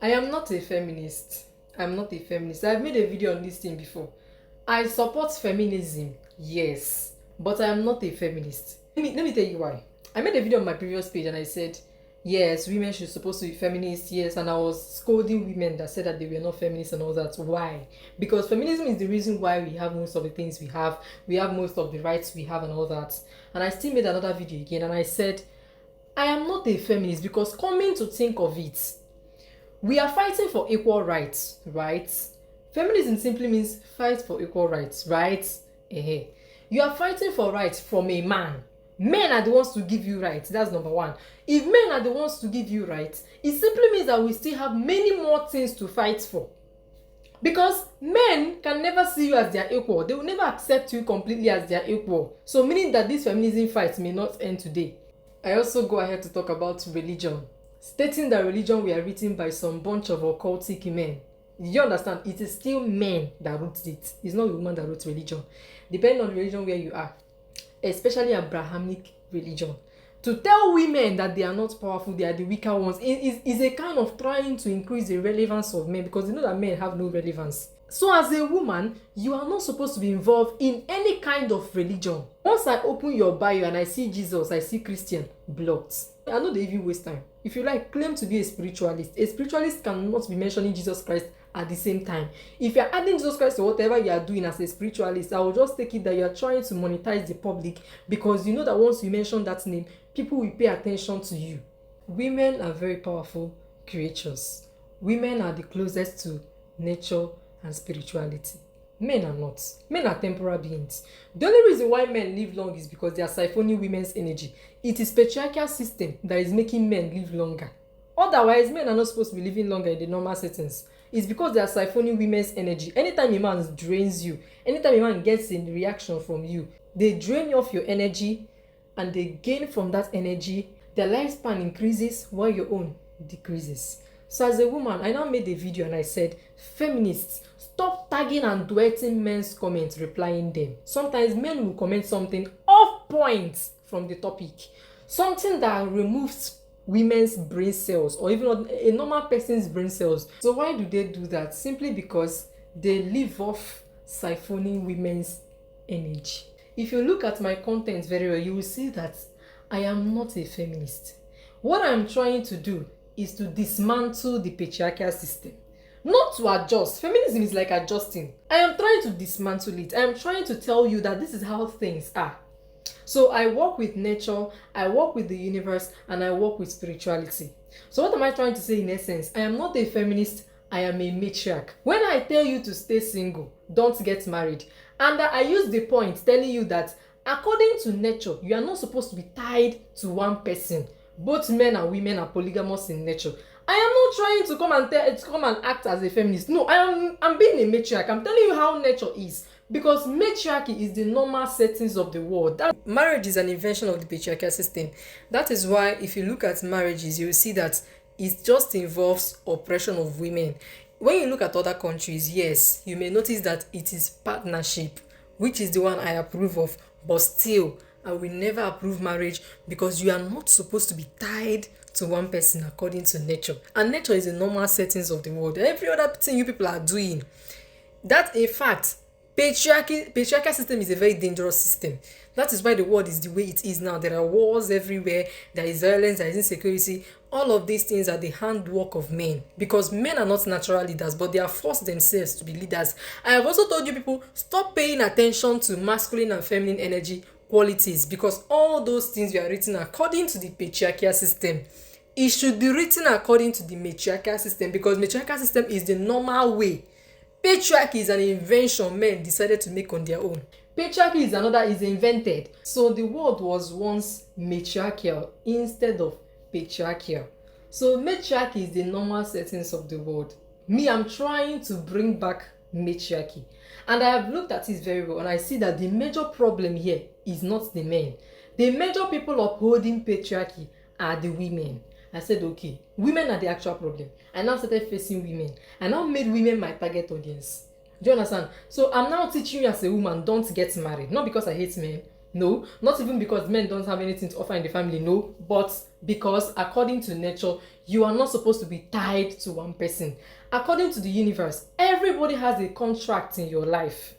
I am not a feminist. I'm not a feminist. I've made a video on this thing before. I support feminism, yes, but I am not a feminist. Let me tell you why. I made a video on my previous page and I said, yes, women should supposed to be feminists, yes, and I was scolding women that said that they were not feminists and all that. Why? Because feminism is the reason why we have most of the things we have most of the rights we have and all that. And I still made another video again and I said, I am not a feminist because coming to think of it, we are fighting for equal rights, right? Feminism simply means fight for equal rights, right? You are fighting for rights from a man. Men are the ones to give you rights. That's number one. If men are the ones to give you rights, it simply means that we still have many more things to fight for. Because men can never see you as their equal. They will never accept you completely as their equal. So meaning that this feminism fight may not end today. I also go ahead to talk about religion, stating that religion were written by some bunch of occultic men. You understand? It is still men that wrote it. It's not a woman that wrote religion. Depending on the religion where you are, especially Abrahamic religion, to tell women that they are not powerful, they are the weaker ones, is a kind of trying to increase the relevance of men, because you know that men have no relevance. So as a woman, you are not supposed to be involved in any kind of religion. Once I open your bio and I see Jesus, I see Christian, blocked. I know they even waste time. If you like, claim to be a spiritualist cannot be mentioning Jesus Christ at the same time. If you're adding Jesus Christ to whatever you are doing as a spiritualist, I will just take it that you are trying to monetize the public, because you know that once you mention that name, people will pay attention to you. Women are very powerful creatures. Women are the closest to nature and spirituality. Men are not. Men are temporal beings. The only reason why men live long is because they are siphoning women's energy. It is patriarchal system that is making men live longer. Otherwise, men are not supposed to be living longer in the normal settings. It's because they are siphoning women's energy. Anytime a man drains you, anytime a man gets a reaction from you, they drain off your energy and they gain from that energy. Their lifespan increases while your own decreases. So as a woman, I now made a video and I said, feminists, stop tagging and duetting men's comments, replying them. Sometimes men will comment something off point from the topic, something that removes women's brain cells or even a normal person's brain cells. So why do they do that? Simply because they live off siphoning women's energy. If you look at my content very well, you will see that I am not a feminist. What I'm trying to do is to dismantle the patriarchal system, not to adjust. Feminism is like adjusting. I am trying to dismantle it. I am trying to tell you that this is how things are. So I work with nature, I work with the universe, and I work with spirituality. So what am I trying to say in essence? I am not a feminist, I am a matriarch. When I tell you to stay single, don't get married, and I use the point telling you that according to nature, you are not supposed to be tied to one person. Both men and women are polygamous in nature. I am not trying to come and act as a feminist. No, I'm being a matriarch. I'm telling you how nature is. Because matriarchy is the normal settings of the world. Marriage is an invention of the patriarchal system. That is why if you look at marriages, you will see that it just involves oppression of women. When you look at other countries, yes, you may notice that it is partnership, which is the one I approve of. But still, I will never approve marriage because you are not supposed to be tied to one person according to nature. And nature is the normal settings of the world. Every other thing you people are doing, that in fact, patriarchal system is a very dangerous system. That is why the world is the way it is now. There are wars everywhere, there is violence, there is insecurity. All of these things are the handwork of men, because men are not natural leaders, but they are forced themselves to be leaders. I have also told you people, stop paying attention to masculine and feminine energy qualities, because all those things were written according to the patriarchal system. It should be written according to the matriarchal system, because matriarchal system is the normal way. Patriarchy is an invention men decided to make on their own. Patriarchy is invented. So the world was once matriarchal instead of patriarchal. So matriarchy is the normal settings of the world. Me, I'm trying to bring back matriarchy. And I have looked at it very well and I see that the major problem here is not the men. The major people upholding patriarchy are the women. I said, okay, women are the actual problem. I now started facing women. I now made women my target audience. Do you understand? So I'm now teaching you as a woman, don't get married. Not because I hate men. No. Not even because men don't have anything to offer in the family. No. But because according to nature, you are not supposed to be tied to one person. According to the universe, everybody has a contract in your life.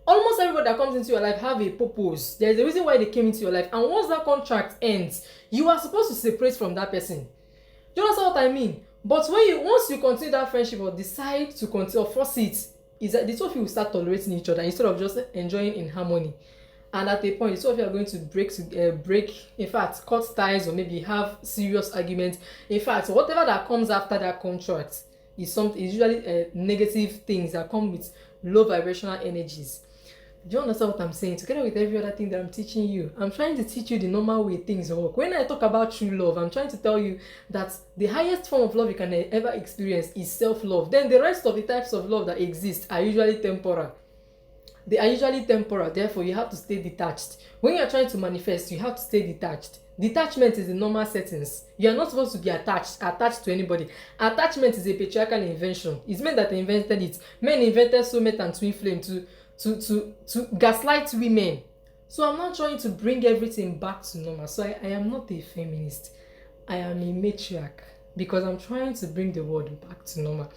Almost everybody that comes into your life have a purpose. There's a reason why they came into your life, and once that contract ends, you are supposed to separate from that person. Do you understand what I mean? But once you continue that friendship or decide to continue or force it, is that the two of you will start tolerating each other instead of just enjoying in harmony. And at a point, the two of you are going to break, in fact, cut ties, or maybe have serious arguments. In fact, whatever that comes after that contract is usually negative things that come with low vibrational energies. Do you understand what I'm saying? Together with every other thing that I'm teaching you, I'm trying to teach you the normal way things work. When I talk about true love, I'm trying to tell you that the highest form of love you can ever experience is self-love. Then the rest of the types of love that exist are usually temporal. They are usually temporal, therefore you have to stay detached. When you're trying to manifest, you have to stay detached. Detachment is the normal settings. You are not supposed to be attached to anybody. Attachment is a patriarchal invention. It's men that invented it. Men invented soulmate and twin flame to gaslight women. So I'm not trying to bring everything back to normal. So I am not a feminist. I am a matriarch because I'm trying to bring the world back to normal.